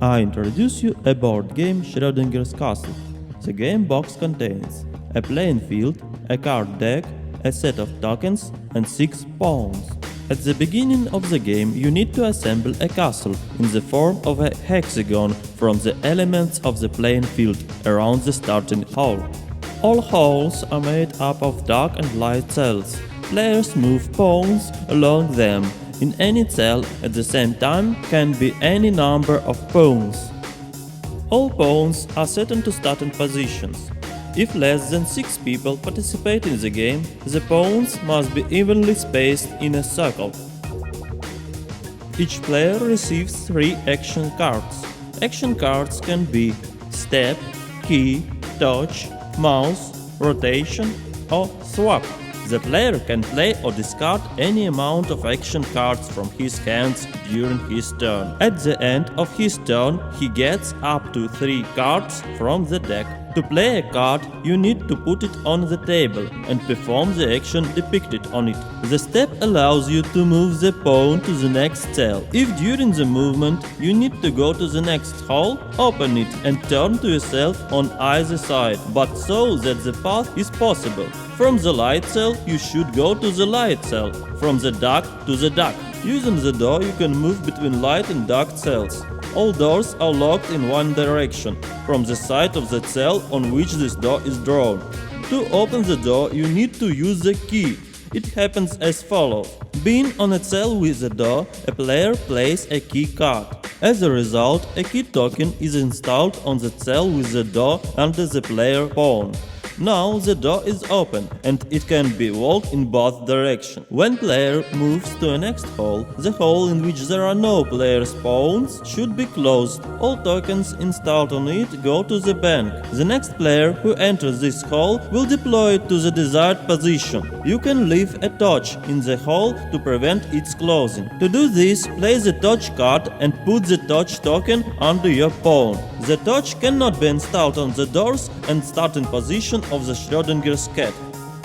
I introduce you a board game Schrödinger's Castle. The game box contains a playing field, a card deck, a set of tokens and 6 pawns. At the beginning of the game you need to assemble a castle in the form of a hexagon from the elements of the playing field around the starting hole. All holes are made up of dark and light cells. Players move pawns along them. In any cell at the same time can be any number of pawns. All pawns are set into starting positions. If less than 6 people participate in the game, the pawns must be evenly spaced in a circle. Each player receives 3 action cards. Action cards can be step, key, touch, mouse, rotation or swap. The player can play or discard any amount of action cards from his hands during his turn. At the end of his turn, he gets up to 3 cards from the deck. To play a card, you need to put it on the table and perform the action depicted on it. The step allows you to move the pawn to the next cell. If during the movement you need to go to the next hole, open it and turn to yourself on either side, but so that the path is possible. From the light cell, you should go to the light cell. From the dark to the dark. Using the door, you can move between light and dark cells. All doors are locked in one direction, from the side of the cell on which this door is drawn. To open the door, you need to use the key. It happens as follows. Being on a cell with the door, a player plays a key card. As a result, a key token is installed on the cell with the door under the player pawn. Now the door is open and it can be walked in both directions. When player moves to a next hole, the hole in which there are no player's pawns should be closed. All tokens installed on it go to the bank. The next player who enters this hole will deploy it to the desired position. You can leave a touch in the hole to prevent its closing. To do this, play the touch card and put the touch token under your pawn. The touch cannot be installed on the doors and starting position of the Schrödinger's cat.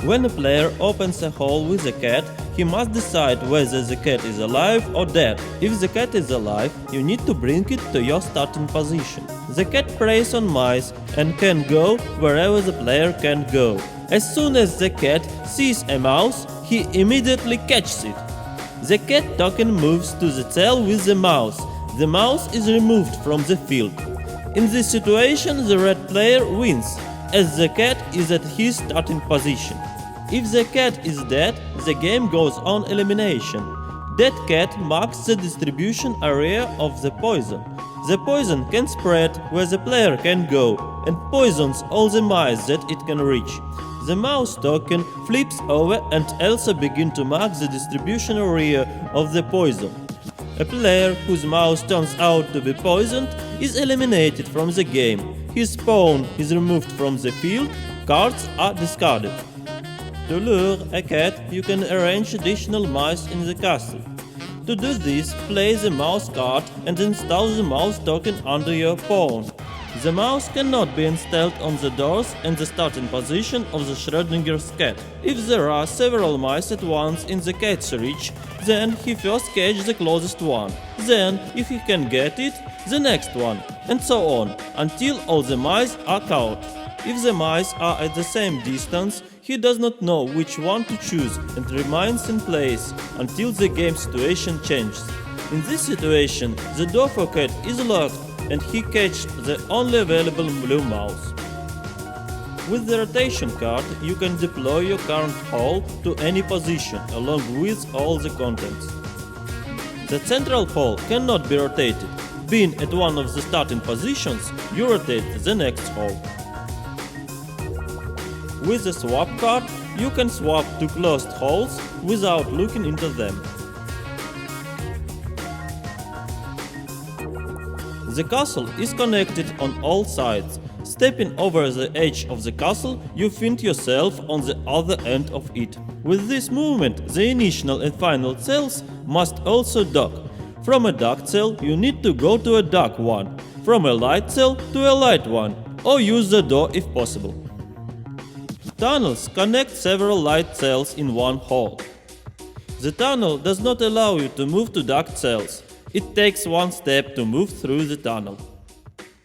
When a player opens a hole with a cat, he must decide whether the cat is alive or dead. If the cat is alive, you need to bring it to your starting position. The cat preys on mice and can go wherever the player can go. As soon as the cat sees a mouse, he immediately catches it. The cat token moves to the cell with the mouse. The mouse is removed from the field. In this situation, the red player wins, as the cat is at his starting position. If the cat is dead, the game goes on elimination. Dead cat marks the distribution area of the poison. The poison can spread where the player can go and poisons all the mice that it can reach. The mouse token flips over and also begins to mark the distribution area of the poison. A player whose mouse turns out to be poisoned is eliminated from the game. His pawn is removed from the field, cards are discarded. To lure a cat, you can arrange additional mice in the castle. To do this, play the mouse card and install the mouse token under your pawn. The mouse cannot be installed on the doors and the starting position of the Schrödinger's cat. If there are several mice at once in the cat's reach, then he first catches the closest one. Then, if he can get it, the next one, and so on, until all the mice are caught. If the mice are at the same distance, he does not know which one to choose and remains in place until the game situation changes. In this situation, the door for cat is locked and he catches the only available blue mouse. With the rotation card, you can deploy your current hole to any position along with all the contents. The central hole cannot be rotated. Being at one of the starting positions, you rotate the next hole. With the swap card, you can swap two closed holes without looking into them. The castle is connected on all sides. Stepping over the edge of the castle, you find yourself on the other end of it. With this movement, the initial and final cells must also dock. From a dark cell, you need to go to a dark one. From a light cell to a light one, or use the door if possible. Tunnels connect several light cells in one hole. The tunnel does not allow you to move to dark cells. It takes one step to move through the tunnel.